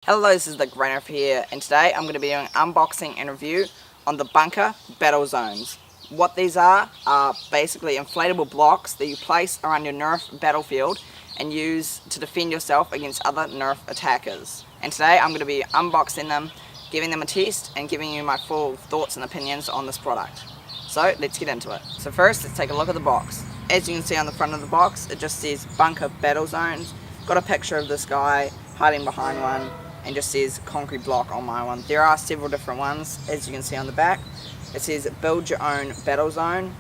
Hello, this is the Gray Nerfer here, and today I'm going to be doing an unboxing and review on the bunker battle zones. What these are basically inflatable blocks that you place around your Nerf battlefield and use to defend yourself against other Nerf attackers. And today I'm going to be unboxing them, giving them a test, and giving you my full thoughts and opinions on this product. So let's get into it. So first, let's take a look at the box. As you can see on the front of the box, it just says bunker battle zones. Got a picture of this guy hiding behind one, and just says concrete block on my one. There are several different ones, as you can see on the back. It says build your own battle zone,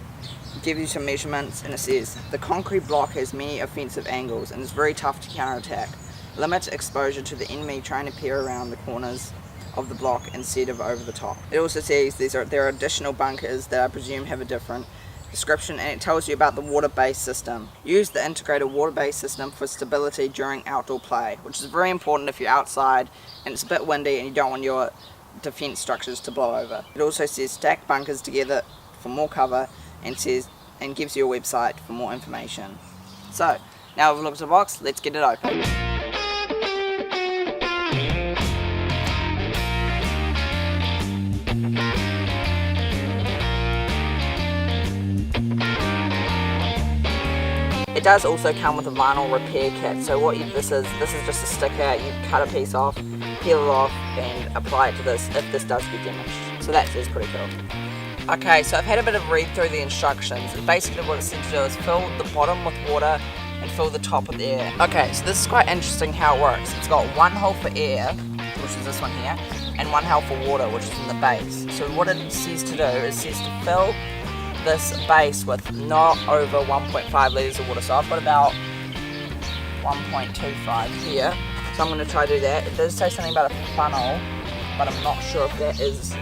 give you some measurements, and it says the concrete block has many offensive angles and is very tough to counterattack. Limit exposure to the enemy trying to peer around the corners of the block instead of over the top. It also says there are additional bunkers that I presume have a different description, and it tells you about the water-based system. Use the integrated water-based system for stability during outdoor play, which is very important if you're outside and it's a bit windy and you don't want your defense structures to blow over. It also says stack bunkers together for more cover, and gives you a website for more information. So now we've looked at the box, let's get it open. It does also come with a vinyl repair kit, so this is just a sticker. You cut a piece off, peel it off, and apply it to this if this does get damaged. So that is pretty cool. Okay, so I've had a bit of read through the instructions, and basically what it said to do is fill the bottom with water and fill the top with air. Okay, so this is quite interesting how it works. It's got one hole for air, which is this one here, and one hole for water, which is in the base. So what it says to do is it says to fill this base with not over 1.5 litres of water. So I've got about 1.25 here. So I'm going to try to do that. It does say something about a funnel, but I'm not sure if there is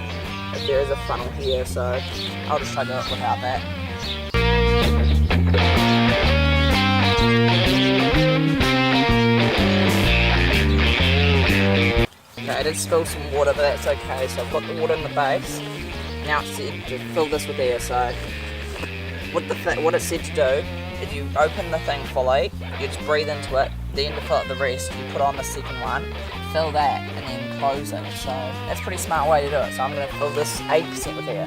a funnel here, so I'll just try to do it without that. Okay, I did spill some water, but that's okay. So I've got the water in the base. Now it's said to fill this with air, so what it's said to do is you open the thing fully, you just breathe into it, then to fill out the rest, you put on the second one, fill that, and then close it. So that's a pretty smart way to do it. So I'm going to fill this 80% with air.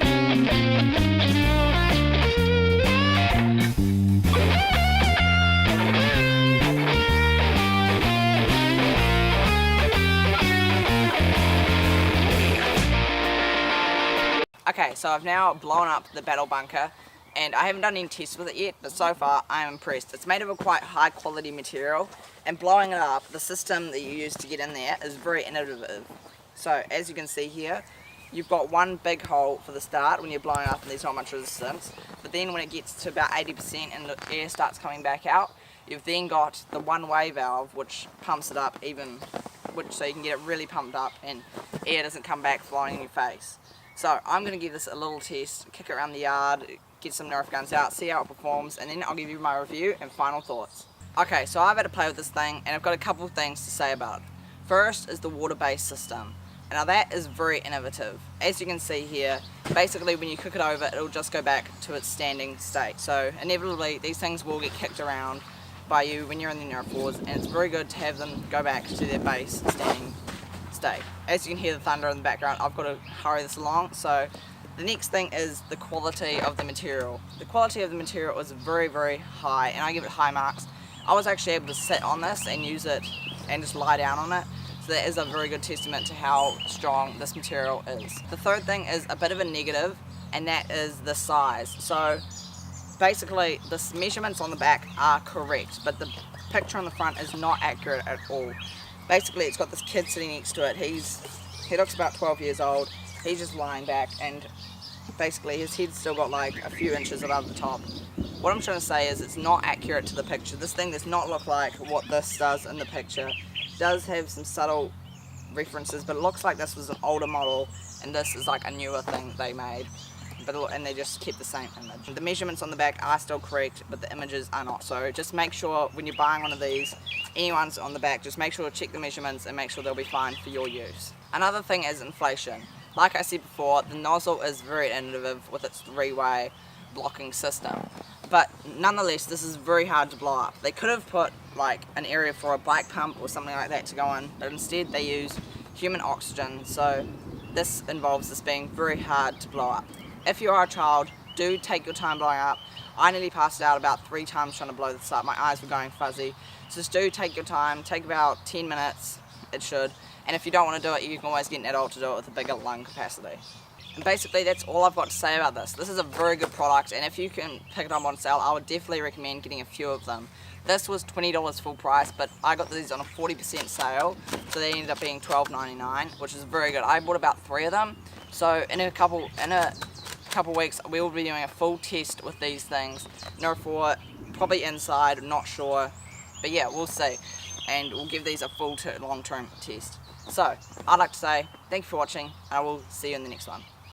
Okay, so I've now blown up the battle bunker, and I haven't done any tests with it yet, but so far I'm impressed. It's made of a quite high quality material, and blowing it up, the system that you use to get in there is very innovative. So as you can see here, you've got one big hole for the start when you're blowing up and there's not much resistance, but then when it gets to about 80% and the air starts coming back out, you've then got the one-way valve which pumps it up so you can get it really pumped up and air doesn't come back flying in your face. So I'm going to give this a little test, kick it around the yard, get some Nerf guns out, see how it performs, and then I'll give you my review and final thoughts. Okay, so I've had to play with this thing, and I've got a couple of things to say about it. First is the water-based system. Now that is very innovative. As you can see here, basically when you cook it over, it'll just go back to its standing state. So inevitably, these things will get kicked around by you when you're in the Nerf wars, and it's very good to have them go back to their base standing state. As you can hear the thunder in the background, I've got to hurry this along. So the next thing is the quality of the material. The quality of the material is very, very high, and I give it high marks. I was actually able to sit on this and use it and just lie down on it. So that is a very good testament to how strong this material is. The third thing is a bit of a negative, and that is the size. So basically the measurements on the back are correct, but the picture on the front is not accurate at all. Basically it's got this kid sitting next to it. He looks about 12 years old. He's just lying back, and basically his head's still got like a few inches above the top. What I'm trying to say is it's not accurate to the picture. This thing does not look like what this does in the picture. It does have some subtle references, but it looks like this was an older model and this is like a newer thing they made. And they just kept the same image. The measurements on the back are still correct, but the images are not. So just make sure when you're buying one of these, anyone's on the back, just make sure to check the measurements and make sure they'll be fine for your use. Another thing is inflation. Like I said before, the nozzle is very innovative with its three-way blocking system. but nonetheless, this is very hard to blow up. They could have put like an area for a bike pump or something like that to go in, but instead they use human oxygen, so this involves this being very hard to blow up. If you are a child, do take your time blowing up. I nearly passed out about 3 times trying to blow this up. My eyes were going fuzzy. So just do take your time, take about 10 minutes, it should. And if you don't want to do it, you can always get an adult to do it with a bigger lung capacity. And basically that's all I've got to say about this. This is a very good product, and if you can pick it up on sale, I would definitely recommend getting a few of them. This was $20 full price, but I got these on a 40% sale, so they ended up being $12.99, which is very good. I bought about 3 of them, so in a couple weeks we will be doing a full test with these things. Nerf, probably inside, not sure, but yeah, we'll see, and we'll give these a full long-term test. So I'd like to say thank you for watching, and I will see you in the next one.